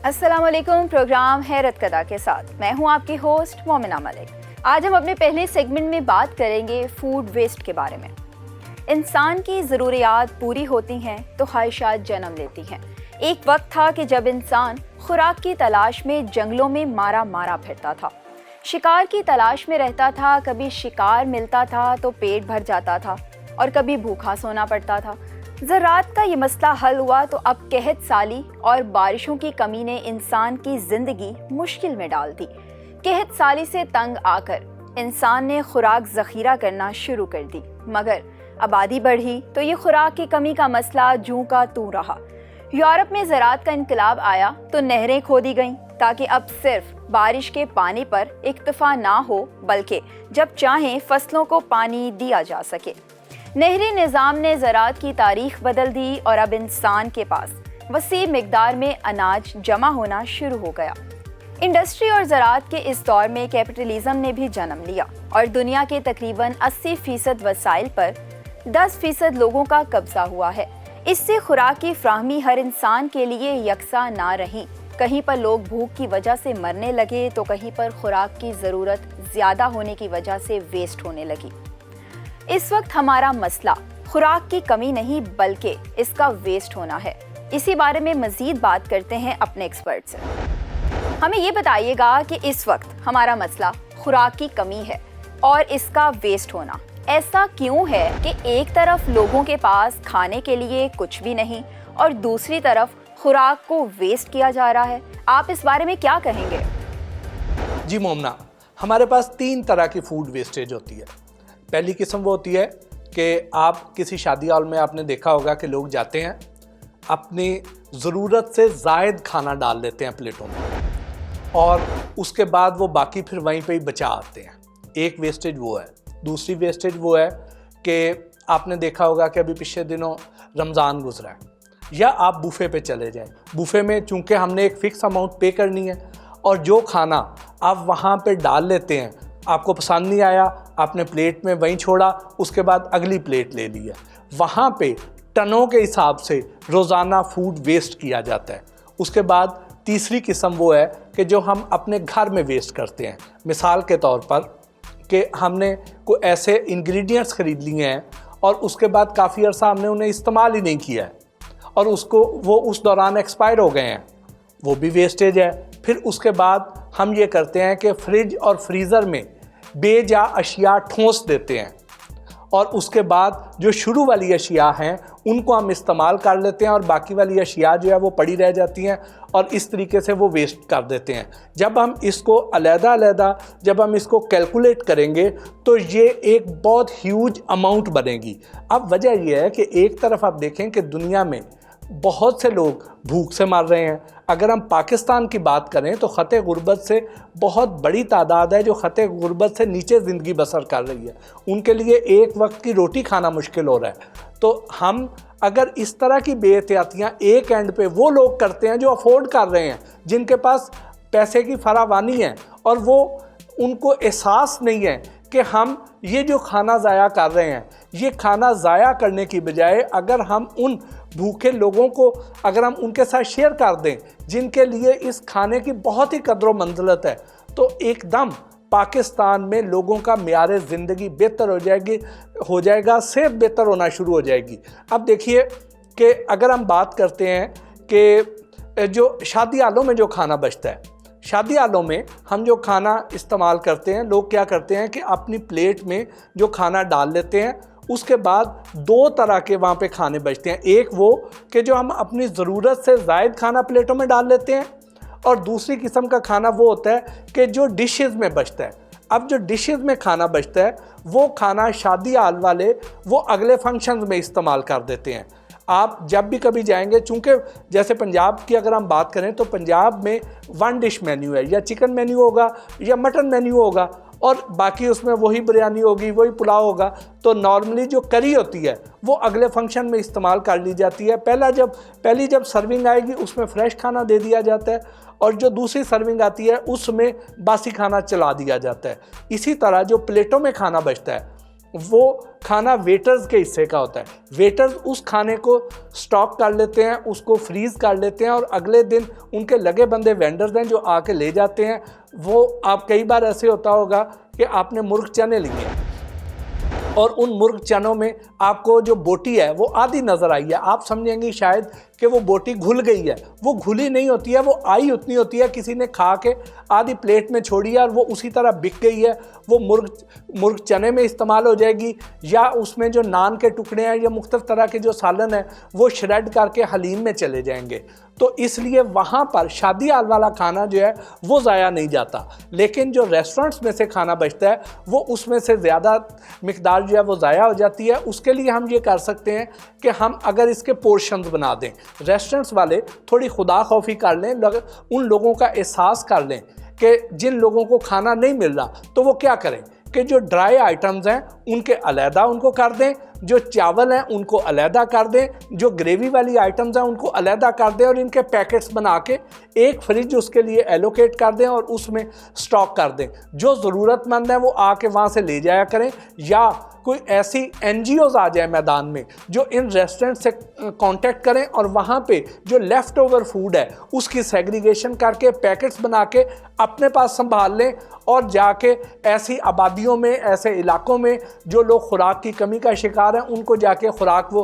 السلام علیکم، پروگرام حیرت کدا کے ساتھ میں ہوں آپ کی ہوسٹ مومنہ ملک۔ آج ہم اپنے پہلے سیگمنٹ میں بات کریں گے فوڈ ویسٹ کے بارے میں۔ انسان کی ضروریات پوری ہوتی ہیں تو خواہشات جنم لیتی ہیں۔ ایک وقت تھا کہ جب انسان خوراک کی تلاش میں جنگلوں میں مارا پھرتا تھا، شکار کی تلاش میں رہتا تھا، کبھی شکار ملتا تھا تو پیٹ بھر جاتا تھا اور کبھی بھوکا سونا پڑتا تھا۔ زراعت کا یہ مسئلہ حل ہوا تو اب قحط سالی اور بارشوں کی کمی نے انسان کی زندگی مشکل میں ڈال دی۔ قحط سالی سے تنگ آ کر انسان نے خوراک ذخیرہ کرنا شروع کر دی، مگر آبادی بڑھی تو یہ خوراک کی کمی کا مسئلہ جوں کا توں رہا۔ یورپ میں زراعت کا انقلاب آیا تو نہریں کھودی گئیں تاکہ اب صرف بارش کے پانی پر اکتفا نہ ہو بلکہ جب چاہیں فصلوں کو پانی دیا جا سکے۔ نہری نظام نے زراعت کی تاریخ بدل دی اور اب انسان کے پاس وسیع مقدار میں اناج جمع ہونا شروع ہو گیا۔ انڈسٹری اور زراعت کے اس دور میں کیپٹلزم نے بھی جنم لیا اور دنیا کے تقریباً 80% وسائل پر 10% لوگوں کا قبضہ ہوا ہے۔ اس سے خوراک کی فراہمی ہر انسان کے لیے یکساں نہ رہی۔ کہیں پر لوگ بھوک کی وجہ سے مرنے لگے تو کہیں پر خوراک کی ضرورت زیادہ ہونے کی وجہ سے ویسٹ ہونے لگی۔ اس وقت ہمارا مسئلہ خوراک کی کمی نہیں بلکہ اس کا ویسٹ ہونا ہے۔ اسی بارے میں مزید بات کرتے ہیں اپنے ایکسپرٹ سے۔ ہمیں یہ بتائیے گا کہ اس وقت ہمارا مسئلہ خوراک کی کمی ہے اور اس کا ویسٹ ہونا۔ ایسا کیوں ہے کہ ایک طرف لوگوں کے پاس کھانے کے لیے کچھ بھی نہیں اور دوسری طرف خوراک کو ویسٹ کیا جا رہا ہے؟ آپ اس بارے میں کیا کہیں گے؟ جی مومنہ، ہمارے پاس 3 طرح کی فوڈ ویسٹیج ہوتی ہے۔ پہلی قسم وہ ہوتی ہے کہ آپ کسی شادی ہال میں آپ نے دیکھا ہوگا کہ لوگ جاتے ہیں، اپنی ضرورت سے زائد کھانا ڈال لیتے ہیں پلیٹوں میں اور اس کے بعد وہ باقی پھر وہیں پہ ہی بچا آتے ہیں۔ ایک ویسٹیج وہ ہے۔ دوسری ویسٹیج وہ ہے کہ آپ نے دیکھا ہوگا کہ ابھی پچھلے دنوں رمضان گزرا ہے، یا آپ بوفے پہ چلے جائیں۔ بوفے میں چونکہ ہم نے ایک فکس اماؤنٹ پے کرنی ہے اور جو کھانا آپ وہاں پہ ڈال لیتے ہیں، آپ کو پسند نہیں آیا، آپ نے پلیٹ میں وہیں چھوڑا، اس کے بعد اگلی پلیٹ لے لی ہے۔ وہاں پہ ٹنوں کے حساب سے روزانہ فوڈ ویسٹ کیا جاتا ہے۔ اس کے بعد تیسری قسم وہ ہے کہ جو ہم اپنے گھر میں ویسٹ کرتے ہیں۔ مثال کے طور پر کہ ہم نے کوئی ایسے انگریڈینٹس خرید لیے ہیں اور اس کے بعد کافی عرصہ ہم نے انہیں استعمال ہی نہیں کیا ہے اور وہ اس دوران ایکسپائر ہو گئے ہیں، وہ بھی ویسٹیج ہے۔ پھر اس کے بعد ہم یہ کرتے ہیں کہ فریج اور فریزر میں بے جا اشیاء ٹھونس دیتے ہیں اور اس کے بعد جو شروع والی اشیاء ہیں ان کو ہم استعمال کر لیتے ہیں اور باقی والی اشیاء جو ہے وہ پڑی رہ جاتی ہیں اور اس طریقے سے وہ ویسٹ کر دیتے ہیں۔ جب ہم اس کو علیحدہ جب ہم اس کو کیلکولیٹ کریں گے تو یہ ایک بہت ہیوج اماؤنٹ بنے گی۔ اب وجہ یہ ہے کہ ایک طرف آپ دیکھیں کہ دنیا میں بہت سے لوگ بھوک سے مر رہے ہیں۔ اگر ہم پاکستان کی بات کریں تو خطے غربت سے بہت بڑی تعداد ہے جو خطے غربت سے نیچے زندگی بسر کر رہی ہے، ان کے لیے ایک وقت کی روٹی کھانا مشکل ہو رہا ہے۔ تو ہم اگر اس طرح کی بے احتیاطیاں ایک اینڈ پہ وہ لوگ کرتے ہیں جو افورڈ کر رہے ہیں، جن کے پاس پیسے کی فراوانی ہے اور وہ ان کو احساس نہیں ہے کہ ہم یہ جو کھانا ضائع کر رہے ہیں، یہ کھانا ضائع کرنے کی بجائے اگر ہم ان بھوکے لوگوں کو اگر ہم ان کے ساتھ شیئر کر دیں جن کے لیے اس کھانے کی بہت ہی قدر و منزلت ہے، تو ایک دم پاکستان میں لوگوں کا معیار زندگی بہتر ہو جائے گا، صحت بہتر ہونا شروع ہو جائے گی۔ اب دیکھیے کہ اگر ہم بات کرتے ہیں کہ جو شادی ہالوں میں جو کھانا بچتا ہے، شادی ہالوں میں ہم جو کھانا استعمال کرتے ہیں، لوگ کیا کرتے ہیں کہ اپنی پلیٹ میں جو کھانا ڈال لیتے ہیں، اس کے بعد 2 طرح کے وہاں پہ کھانے بچتے ہیں۔ ایک وہ کہ جو ہم اپنی ضرورت سے زائد کھانا پلیٹوں میں ڈال لیتے ہیں اور دوسری قسم کا کھانا وہ ہوتا ہے کہ جو ڈشز میں بچتا ہے۔ اب جو ڈشز میں کھانا بچتا ہے وہ کھانا شادی ہال والے وہ اگلے فنکشنز میں استعمال کر دیتے ہیں۔ آپ جب بھی کبھی جائیں گے، چونکہ جیسے پنجاب کی اگر ہم بات کریں تو پنجاب میں 1 ڈش مینیو ہے، یا چکن مینیو ہوگا یا مٹن مینیو ہوگا اور باقی اس میں وہی بریانی ہوگی، وہی پلاؤ ہوگا۔ تو نارملی جو کری ہوتی ہے وہ اگلے فنکشن میں استعمال کر لی جاتی ہے۔ پہلی جب سرونگ آئے گی اس میں فریش کھانا دے دیا جاتا ہے اور جو دوسری سرونگ آتی ہے اس میں باسی کھانا چلا دیا جاتا ہے۔ اسی طرح جو پلیٹوں میں کھانا بچتا ہے وہ खाना वेटर्स के हिस्से का होता है। वेटर्स उस खाने को स्टॉक कर लेते हैं, उसको फ्रीज़ कर लेते हैं और अगले दिन उनके लगे बंदे वेंडर्स हैं जो आके ले जाते हैं। वो आप कई बार ऐसे होता होगा कि आपने मुर्ग चने लिए और उन मुर्ग चनों में आपको जो बोटी है वो आधी नज़र आई है, आप समझेंगे शायद कि वो बोटी घुल गई है। वो घुली नहीं होती है, वो आई उतनी होती है, किसी ने खा के आधी प्लेट में छोड़ी है और वो उसी तरह बिक गई है। वो मुर्ग चने में इस्तेमाल हो जाएगी, या उसमें जो नान के टुकड़े हैं या मुख्तलिफ तरह के जो सालन है वो श्रेड करके हलीम में चले जाएंगे। तो इसलिए वहाँ पर शादी हाल वाला खाना जो है वो ज़ाया नहीं जाता, लेकिन जो रेस्टोरेंट्स में से खाना बचता है वो उसमें से ज़्यादा मिकदार जो है वो ज़ाया हो जाती है। उसके लिए हम ये कर सकते हैं कि हम अगर इसके पोर्शंस बना दें, रेस्टोरेंट्स वाले थोड़ी खुदा खौफी कर लें, उन लोगों का एहसास कर लें कि जिन लोगों को खाना नहीं मिल रहा तो वो क्या करें कि जो ड्राई आइटम्स हैं उनके अलहदा उनको कर दें, जो चावल हैं उनको अलहदा कर दें, जो ग्रेवी वाली आइटम्स हैं उनको अलहदा कर दें और इनके पैकेट्स बना के एक फ्रिज उसके लिए एलोकेट कर दें और उसमें स्टॉक कर दें। जो ज़रूरतमंद है वो आके वहाँ से ले जाया करें, या कोई ऐसी NGOs आ जाए मैदान में जो इन रेस्टोरेंट से कांटेक्ट करें और वहाँ पे जो लेफ़्ट ओवर फूड है उसकी सेग्रीगेशन करके पैकेट्स बना के अपने पास संभाल लें और जाके ऐसी आबादियों में, ऐसे इलाकों में जो लोग खुराक की कमी का शिकार हैं उनको जाके खुराक वो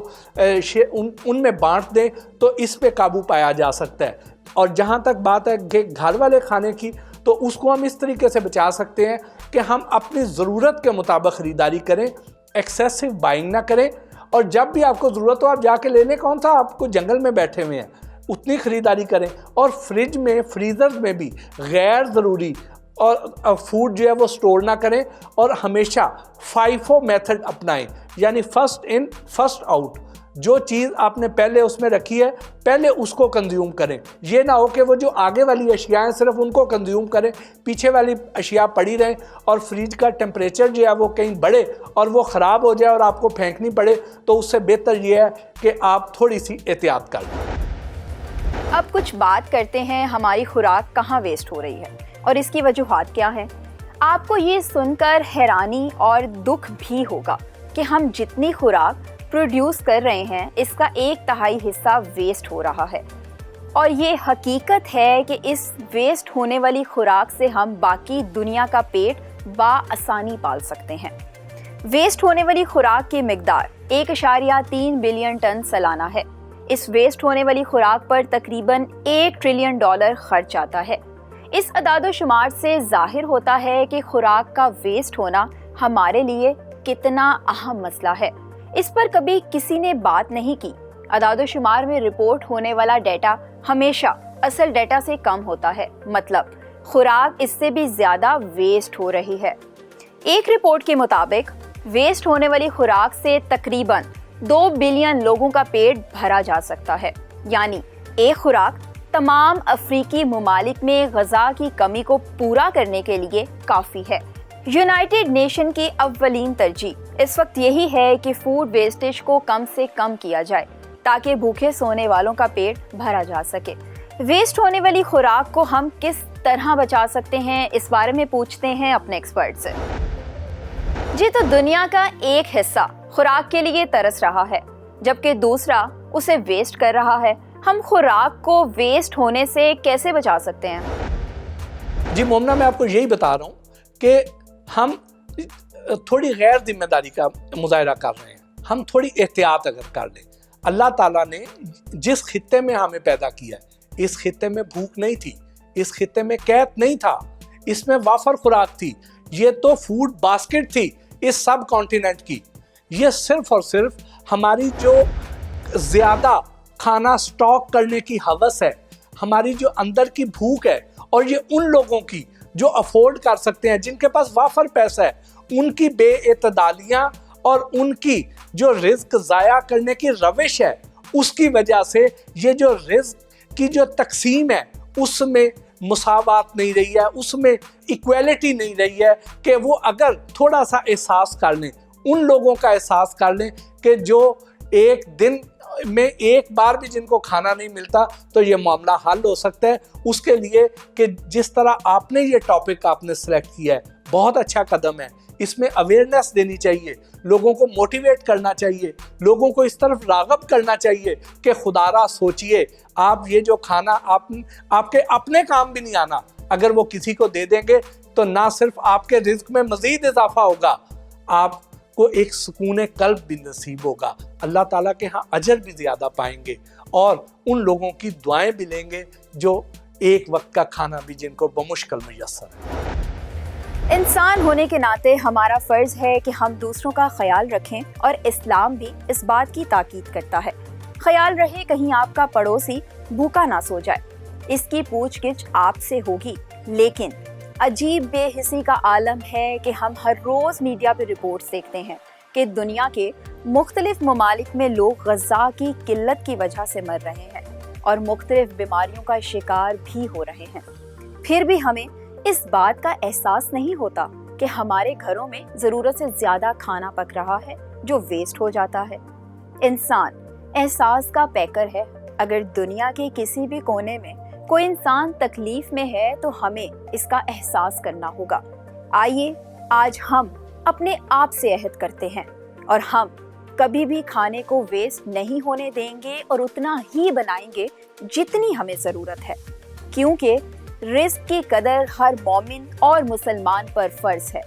उनमें बांट दें, तो इस पे काबू पाया जा सकता है। और जहाँ तक बात है कि घर वाले खाने की, तो उसको हम इस तरीके से बचा सकते हैं कि हम अपनी ज़रूरत के मुताबिक ख़रीदारी करें, एक्सेसिव बाइंग ना करें, और जब भी आपको ज़रूरत हो आप जाके लेने, कौन सा आपको जंगल में बैठे हुए हैं, उतनी ख़रीदारी करें। और फ्रिज में, फ्रीज़र में भी गैर ज़रूरी और फूड जो है वो स्टोर ना करें, और हमेशा FIFO मेथड अपनाएं, यानी फर्स्ट इन फर्स्ट आउट। जो चीज़ आपने पहले उसमें रखी है पहले उसको कंज्यूम करें। ये ना हो कि वो जो आगे वाली अशिया हैं सिर्फ उनको कंज्यूम करें, पीछे वाली अशिया पड़ी रहें और फ्रिज का टेम्परेचर जो है वो कहीं बढ़े और वो ख़राब हो जाए और आपको फेंकनी पड़े। तो उससे बेहतर ये है कि आप थोड़ी सी एहतियात कर लें। अब कुछ बात करते हैं हमारी खुराक कहाँ वेस्ट हो रही है और इसकी वजूहात क्या हैं। आपको ये सुनकर हैरानी और दुख भी होगा कि हम जितनी खुराक प्रोड्यूस कर रहे हैं इसका 1/3 हिस्सा वेस्ट हो रहा है, और ये हकीकत है कि इस वेस्ट होने वाली खुराक से हम बाकी दुनिया का पेट बाआसानी पाल सकते हैं। वेस्ट होने वाली खुराक की मिकदार 1.3 बिलियन टन सालाना है। इस वेस्ट होने वाली खुराक पर तकरीबन $1 ट्रिलियन खर्च आता है। इस अदादो शुमार से जाहिर होता है कि खुराक का वेस्ट होना हमारे लिए कितना अहम मसला है। इस पर कभी किसी ने बात नहीं की। अदादो शुमार में रिपोर्ट होने वाला डेटा हमेशा असल डेटा से कम होता है, मतलब खुराक इससे भी ज़्यादा वेस्ट हो रही है। एक रिपोर्ट के मुताबिक वेस्ट होने वाली खुराक से तकरीबन 2 बिलियन लोगों का पेट भरा जा सकता है, यानी एक खुराक तमाम अफ्रीकी ममालिक में ग़ज़ा की कमी को पूरा करने के लिए काफ़ी है। यूनाइटेड नेशन की अव्वलीन तरजीह इस वक्त यही है कि फूड वेस्टेज को कम से कम किया जाए ताकि भूखे सोने वालों का पेट भरा जा सके। वेस्ट होने वाली खुराक को हम किस तरह बचा सकते हैं, इस बारे में पूछते हैं अपने एक्सपर्ट से। जी, तो दुनिया का एक हिस्सा खुराक के लिए तरस रहा है जबकि दूसरा उसे वेस्ट कर रहा है। हम खुराक को वेस्ट होने से कैसे बचा सकते हैं? जी मोमना, मैं आपको यही बता रहा हूँ कि हम थोड़ी गैर जिम्मेदारी का मुजाहरा कर रहे हैं। हम थोड़ी एहतियात अगर कर लें, अल्लाह ताला ने जिस खित्ते में हमें पैदा किया, इस खित्ते में भूख नहीं थी, इस खित्ते में कैद नहीं था, इसमें वाफर खुराक थी। ये तो फूड बास्केट थी इस सब कॉन्टिनेंट की। ये सिर्फ और सिर्फ हमारी जो ज़्यादा खाना स्टॉक करने की हवस है, हमारी जो अंदर की भूख है, और ये उन लोगों की जो अफोर्ड कर सकते हैं, जिनके पास वाफर पैसा है, उनकी बेइतदालियाँ और उनकी जो रिस्क ज़ाया करने की रविश है, उसकी वजह से ये जो रिस्क की जो तकसीम है उसमें मुसावात नहीं रही है, उसमें इक्वलिटी नहीं रही है कि वो अगर थोड़ा सा एहसास कर लें, उन लोगों का एहसास कर लें कि जो एक दिन में एक बार भी जिनको खाना नहीं मिलता, तो ये मामला हल हो सकता है। उसके लिए कि जिस तरह आपने ये टॉपिक आपने सेलेक्ट किया है, बहुत अच्छा कदम है इसमें अवेयरनेस देनी चाहिए, लोगों को मोटिवेट करना चाहिए, लोगों को इस तरफ राग़ब करना चाहिए कि खुदारा सोचिए, आप ये जो खाना आपके अपने काम भी नहीं आना, अगर वो किसी को दे देंगे तो ना सिर्फ आपके रिज्क में मज़ीद इजाफा होगा, आपको एक सुकून कल्ब भी नसीब होगा, अल्लाह ताला के यहाँ अजर भी ज़्यादा पाएंगे और उन लोगों की दुआएं भी लेंगे जो एक वक्त का खाना भी जिनको बमुश्किल मुयस्सर है। इंसान होने के नाते हमारा फ़र्ज़ है कि हम दूसरों का ख्याल रखें और इस्लाम भी इस बात की ताकीद करता है। ख्याल रहे कहीं आपका पड़ोसी भूखा ना सो जाए, इसकी पूछ-गिछ आपसे होगी। लेकिन अजीब बेहिसी का आलम है कि हम हर रोज़ मीडिया पे रिपोर्ट्स देखते हैं कि दुनिया के मुख्तलिफ ममालिक में लोग ग़िज़ा की किल्लत की वजह से मर रहे हैं और मुख्तलिफ बीमारियों का शिकार भी हो रहे हैं। फिर भी हमें इस बात का एहसास नहीं होता कि हमारे घरों में ज़रूरत से ज़्यादा खाना पक रहा है जो वेस्ट हो जाता है। इंसान एहसास का पैकर है। अगर दुनिया के किसी भी कोने में कोई इंसान तकलीफ में है तो हमें इसका एहसास करना होगा। आइए आज हम अपने आप से अहद करते हैं और हम कभी भी खाने को वेस्ट नहीं होने देंगे और उतना ही बनाएंगे जितनी हमें ज़रूरत है, क्योंकि रिज़्क की कदर हर मोमिन और मुसलमान पर फ़र्ज़ है।